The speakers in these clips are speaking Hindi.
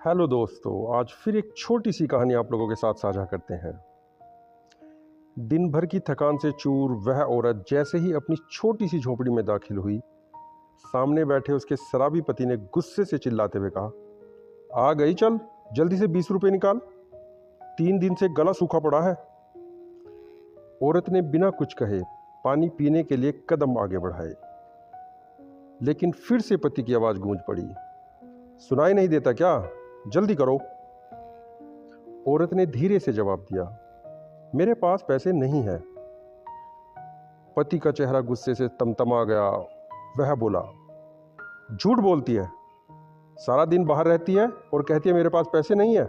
हेलो दोस्तों, आज फिर एक छोटी सी कहानी आप लोगों के साथ साझा करते हैं। दिन भर की थकान से चूर वह औरत जैसे ही अपनी छोटी सी झोपड़ी में दाखिल हुई, सामने बैठे उसके शराबी पति ने गुस्से से चिल्लाते हुए कहा, आ गई, चल जल्दी से 20 रुपए निकाल, 3 दिन से गला सूखा पड़ा है। औरत ने बिना कुछ कहे पानी पीने के लिए कदम आगे बढ़ाए, लेकिन फिर से पति की आवाज़ गूंज पड़ी, सुनाई नहीं देता क्या, जल्दी करो। औरत ने धीरे से जवाब दिया, मेरे पास पैसे नहीं हैं। पति का चेहरा गुस्से से तमतमा गया। वह बोला, झूठ बोलती है, सारा दिन बाहर रहती है और कहती है मेरे पास पैसे नहीं है।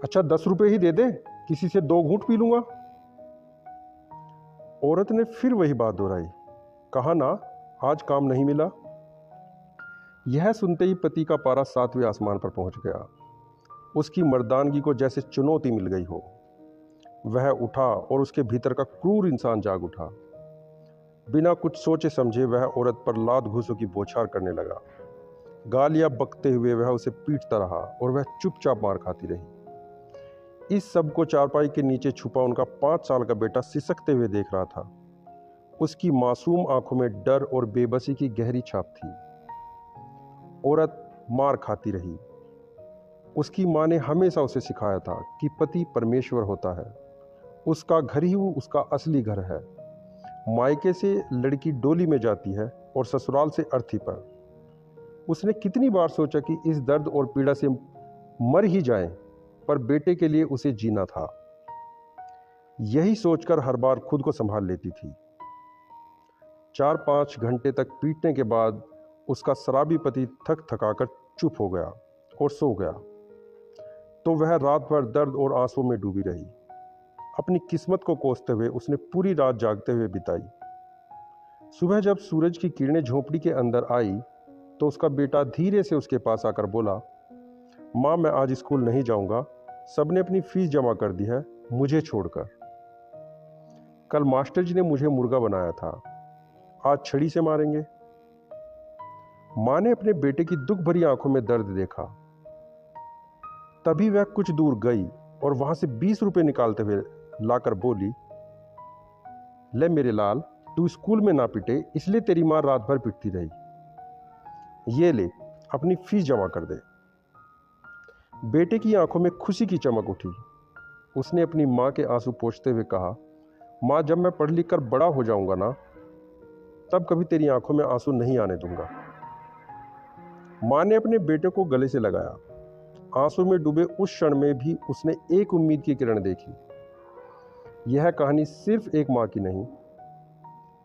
अच्छा 10 रुपए ही दे दे, किसी से 2 घूंट पी लूंगा। औरत ने फिर वही बात दोहराई, कहा ना आज काम नहीं मिला। यह सुनते ही पति का पारा 7वें आसमान पर पहुंच गया। उसकी मर्दानगी को जैसे चुनौती मिल गई हो। वह उठा और उसके भीतर का क्रूर इंसान जाग उठा। बिना कुछ सोचे समझे वह औरत पर लात घूंसों की बौछार करने लगा। गालियां बकते हुए वह उसे पीटता रहा और वह चुपचाप मार खाती रही। इस सब को चारपाई के नीचे छुपा उनका 5 साल का बेटा सिसकते हुए देख रहा था। उसकी मासूम आंखों में डर और बेबसी की गहरी छाप थी। औरत मार खाती रही। उसकी माँ ने हमेशा उसे सिखाया था कि पति परमेश्वर होता है, उसका घर ही उसका असली घर है। मायके से लड़की डोली में जाती है और ससुराल से अर्थी पर। उसने कितनी बार सोचा कि इस दर्द और पीड़ा से मर ही जाए, पर बेटे के लिए उसे जीना था। यही सोचकर हर बार खुद को संभाल लेती थी। 4-5 घंटे तक पीटने के बाद उसका शराबी पति थक थकाकर चुप हो गया और सो गया। तो वह रात भर दर्द और आंसू में डूबी रही। अपनी किस्मत को कोसते हुए उसने पूरी रात जागते हुए बिताई। सुबह जब सूरज की किरणें झोपड़ी के अंदर आई तो उसका बेटा धीरे से उसके पास आकर बोला, माँ मैं आज स्कूल नहीं जाऊंगा, सबने अपनी फीस जमा कर दी है, मुझे छोड़कर। कल मास्टर जी ने मुझे मुर्गा बनाया था, आज छड़ी से मारेंगे। माँ ने अपने बेटे की दुख भरी आंखों में दर्द देखा। तभी वह कुछ दूर गई और वहां से 20 रुपए निकालते हुए लाकर बोली, ले मेरे लाल, तू स्कूल में ना पिटे इसलिए तेरी माँ रात भर पिटती रही। ये ले, अपनी फीस जमा कर दे। बेटे की आंखों में खुशी की चमक उठी। उसने अपनी माँ के आंसू पोंछते हुए कहा, माँ जब मैं पढ़ लिख कर बड़ा हो जाऊंगा ना, तब कभी तेरी आंखों में आंसू नहीं आने दूंगा। माँ ने अपने बेटे को गले से लगाया। आंसू में डूबे उस क्षण में भी उसने एक उम्मीद की किरण देखी। यह कहानी सिर्फ एक माँ की नहीं,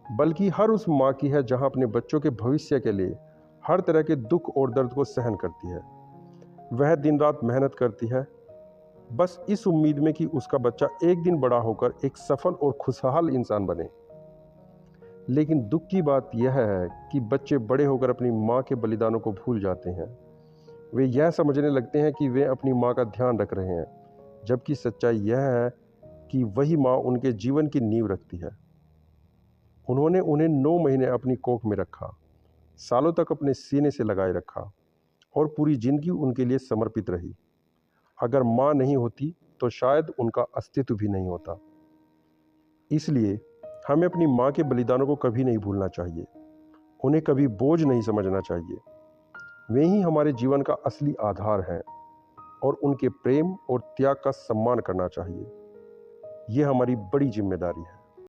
बल्कि हर उस माँ की है जहां अपने बच्चों के भविष्य के लिए हर तरह के दुख और दर्द को सहन करती है। वह दिन रात मेहनत करती है, बस इस उम्मीद में कि उसका बच्चा एक दिन बड़ा होकर एक सफल और खुशहाल इंसान बने। लेकिन दुख की बात यह है कि बच्चे बड़े होकर अपनी माँ के बलिदानों को भूल जाते हैं। वे यह समझने लगते हैं कि वे अपनी माँ का ध्यान रख रहे हैं, जबकि सच्चाई यह है कि वही माँ उनके जीवन की नींव रखती है। उन्होंने उन्हें 9 महीने अपनी कोख में रखा, सालों तक अपने सीने से लगाए रखा और पूरी जिंदगी उनके लिए समर्पित रही। अगर माँ नहीं होती तो शायद उनका अस्तित्व भी नहीं होता। इसलिए हमें अपनी माँ के बलिदानों को कभी नहीं भूलना चाहिए, उन्हें कभी बोझ नहीं समझना चाहिए। वे ही हमारे जीवन का असली आधार हैं और उनके प्रेम और त्याग का सम्मान करना चाहिए। ये हमारी बड़ी जिम्मेदारी है।